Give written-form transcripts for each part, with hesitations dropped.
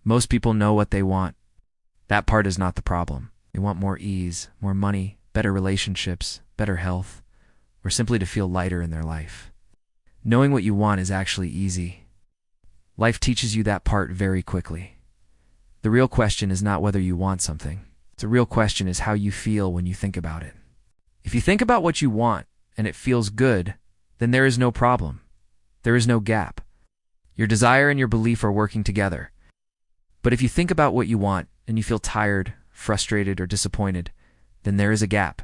Most people know what they want. That part is not the problem. They want more ease, more money, better relationships, better health, or simply to feel lighter in their life. Knowing what you want is actually easy. Life teaches you that part very quickly. The real question is not whether you want something. The real question is how you feel when you think about it. If you think about what you want and it feels good, then there is no problem. There is no gap. Your desire and your belief are working together. But if you think about what you want and you feel tired, frustrated, or disappointed, then there is a gap.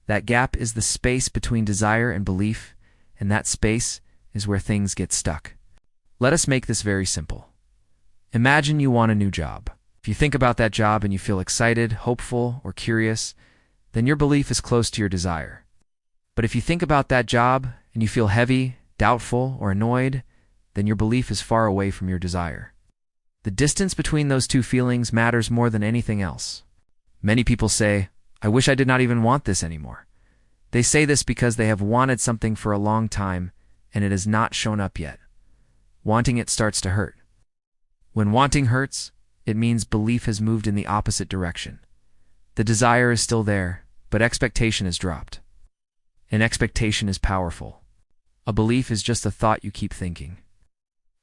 That gap is the space between desire and belief, and that space is where things get stuck. Let us make this very simple. Imagine you want a new job. If you think about that job and you feel excited, hopeful, or curious, then your belief is close to your desire. But if you think about that job and you feel heavy, doubtful, or annoyed, then your belief is far away from your desire. The distance between those two feelings matters more than anything else. Many people say, "I wish I did not even want this anymore." They say this because they have wanted something for a long time and it has not shown up yet. Wanting it starts to hurt. When wanting hurts, it means belief has moved in the opposite direction. The desire is still there, but expectation has dropped. An expectation is powerful. A belief is just a thought you keep thinking.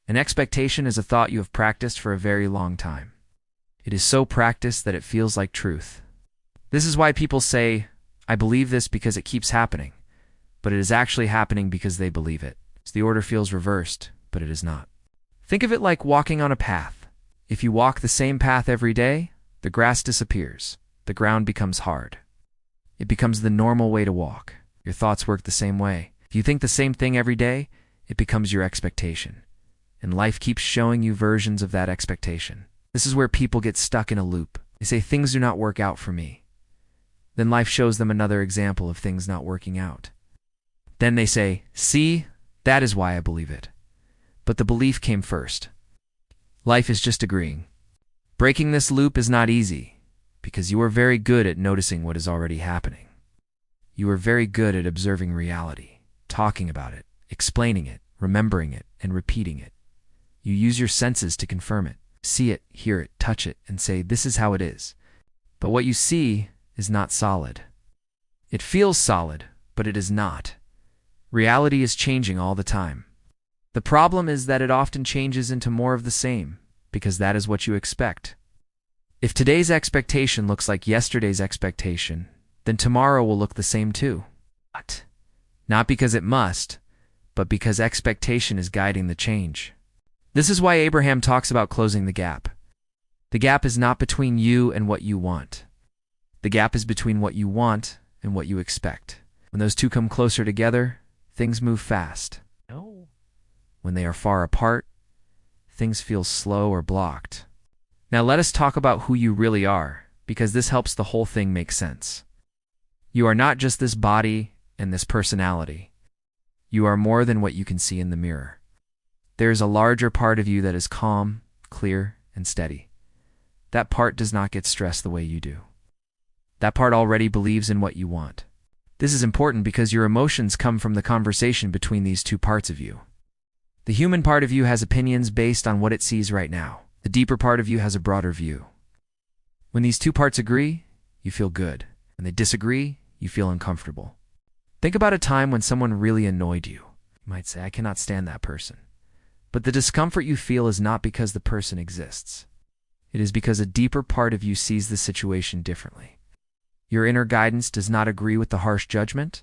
An expectation is a thought you have practiced for a very long time. It is so practiced that it feels like truth. This is why people say, "I believe this because it keeps happening," but it is actually happening because they believe it. So the order feels reversed, but it is not. Think of it like walking on a path. If you walk the same path every day, the grass disappears. The ground becomes hard. It becomes the normal way to walk. Your thoughts work the same way. If you think the same thing every day, it becomes your expectation. And life keeps showing you versions of that expectation. This is where people get stuck in a loop. They say, "Things do not work out for me." Then life shows them another example of things not working out. Then they say, "See, that is why I believe it." But the belief came first. Life is just agreeing. Breaking this loop is not easy, because you are very good at noticing what is already happening. You are very good at observing reality, talking about it, explaining it, remembering it, and repeating it. You use your senses to confirm it, see it, hear it, touch it, and say, "This is how it is." But what you see is not solid. It feels solid, but it is not. Reality is changing all the time. The problem is that it often changes into more of the same, because that is what you expect. If today's expectation looks like yesterday's expectation, then tomorrow will look the same too. But not because it must, but because expectation is guiding the change. This is why Abraham talks about closing the gap. The gap is not between you and what you want. The gap is between what you want and what you expect. When those two come closer together, things move fast. No. When they are far apart, things feel slow or blocked. Now let us talk about who you really are, because this helps the whole thing make sense. You are not just this body and this personality. You are more than what you can see in the mirror. There is a larger part of you that is calm, clear, and steady. That part does not get stressed the way you do. That part already believes in what you want. This is important because your emotions come from the conversation between these two parts of you. The human part of you has opinions based on what it sees right now. The deeper part of you has a broader view. When these two parts agree, you feel good. When they disagree, you feel uncomfortable. Think about a time when someone really annoyed you. You might say, "I cannot stand that person." But the discomfort you feel is not because the person exists. It is because a deeper part of you sees the situation differently. Your inner guidance does not agree with the harsh judgment.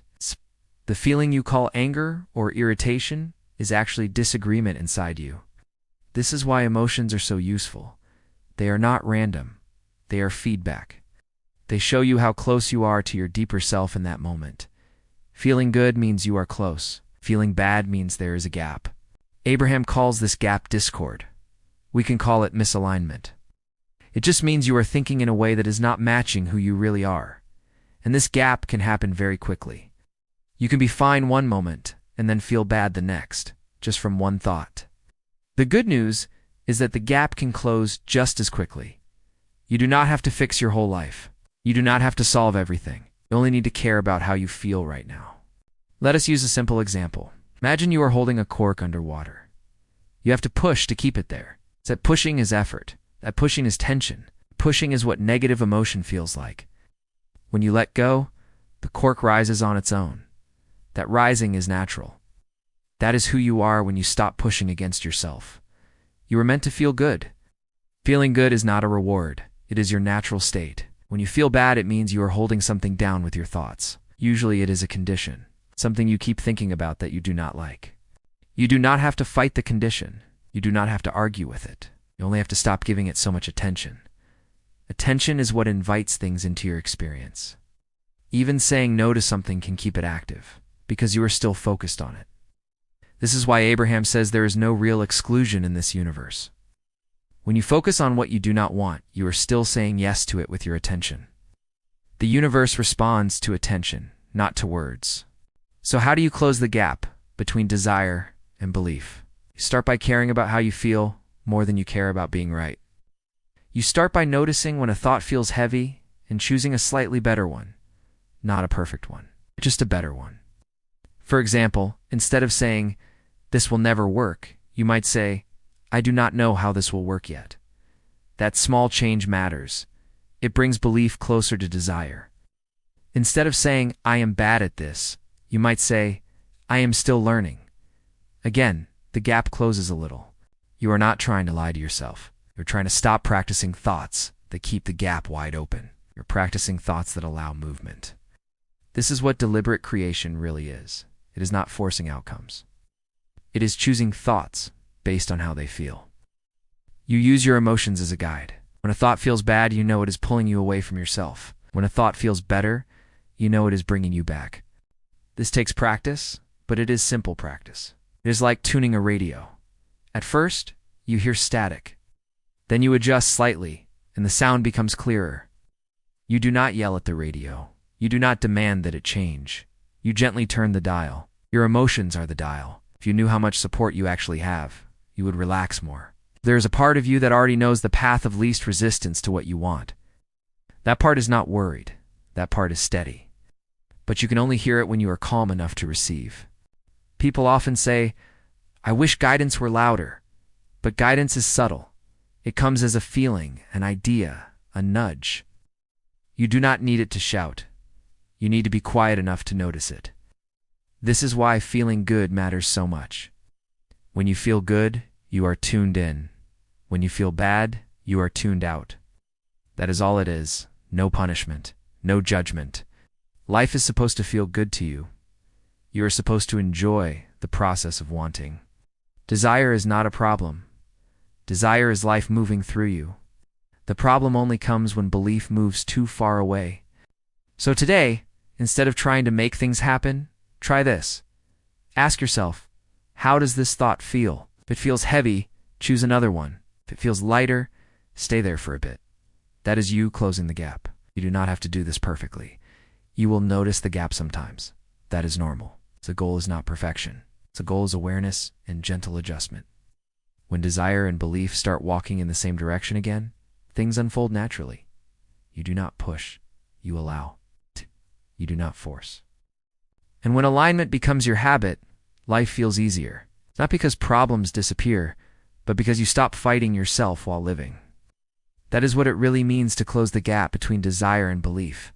The feeling you call anger or irritation is actually disagreement inside you. This is why emotions are so useful. They are not random. They are feedback. They show you how close you are to your deeper self in that moment. Feeling good means you are close. Feeling bad means there is a gap. Abraham calls this gap discord. We can call it misalignment. It just means you are thinking in a way that is not matching who you really are. And this gap can happen very quickly. You can be fine one moment and then feel bad the next, just from one thought. The good news is that the gap can close just as quickly. You do not have to fix your whole life. You do not have to solve everything. You only need to care about how you feel right now. Let us use a simple example. Imagine you are holding a cork underwater. You have to push to keep it there. That pushing is effort. That pushing is tension. Pushing is what negative emotion feels like. When you let go, the cork rises on its own. That rising is natural. That is who you are when you stop pushing against yourself. You were meant to feel good. Feeling good is not a reward. It is your natural state. When you feel bad, it means you are holding something down with your thoughts. Usually it is a condition, something you keep thinking about that you do not like. You do not have to fight the condition. You do not have to argue with it. You only have to stop giving it so much attention. Attention is what invites things into your experience. Even saying no to something can keep it active, because you are still focused on it. This is why Abraham says there is no real exclusion in this universe. When you focus on what you do not want, you are still saying yes to it with your attention. The universe responds to attention, not to words. So how do you close the gap between desire and belief? You start by caring about how you feel more than you care about being right. You start by noticing when a thought feels heavy and choosing a slightly better one, not a perfect one, just a better one. For example, instead of saying, "This will never work," you might say, "I do not know how this will work yet." That small change matters. It brings belief closer to desire. Instead of saying, "I am bad at this," you might say, "I am still learning." Again, the gap closes a little. You are not trying to lie to yourself. You're trying to stop practicing thoughts that keep the gap wide open. You're practicing thoughts that allow movement. This is what deliberate creation really is. It is not forcing outcomes. It is choosing thoughts based on how they feel. You use your emotions as a guide. When a thought feels bad, you know it is pulling you away from yourself. When a thought feels better, you know it is bringing you back. This takes practice, but it is simple practice. It is like tuning a radio. At first, you hear static. Then you adjust slightly, and the sound becomes clearer. You do not yell at the radio. You do not demand that it change. You gently turn the dial. Your emotions are the dial. If you knew how much support you actually have, you would relax more. There is a part of you that already knows the path of least resistance to what you want. That part is not worried. That part is steady. But you can only hear it when you are calm enough to receive. People often say, "I wish guidance were louder." But guidance is subtle. It comes as a feeling, an idea, a nudge. You do not need it to shout. You need to be quiet enough to notice it. This is why feeling good matters so much. When you feel good, you are tuned in. When you feel bad, you are tuned out. That is all it is. No punishment, no judgment. Life is supposed to feel good to you. You are supposed to enjoy the process of wanting. Desire is not a problem. Desire is life moving through you. The problem only comes when belief moves too far away. So today, instead of trying to make things happen, try this. Ask yourself, how does this thought feel? If it feels heavy, choose another one. If it feels lighter, stay there for a bit. That is you closing the gap. You do not have to do this perfectly. You will notice the gap sometimes. That is normal. The goal is not perfection. The goal is awareness and gentle adjustment. When desire and belief start walking in the same direction again, things unfold naturally. You do not push. You allow. You do not force. And when alignment becomes your habit, life feels easier. Not because problems disappear, but because you stop fighting yourself while living. That is what it really means to close the gap between desire and belief.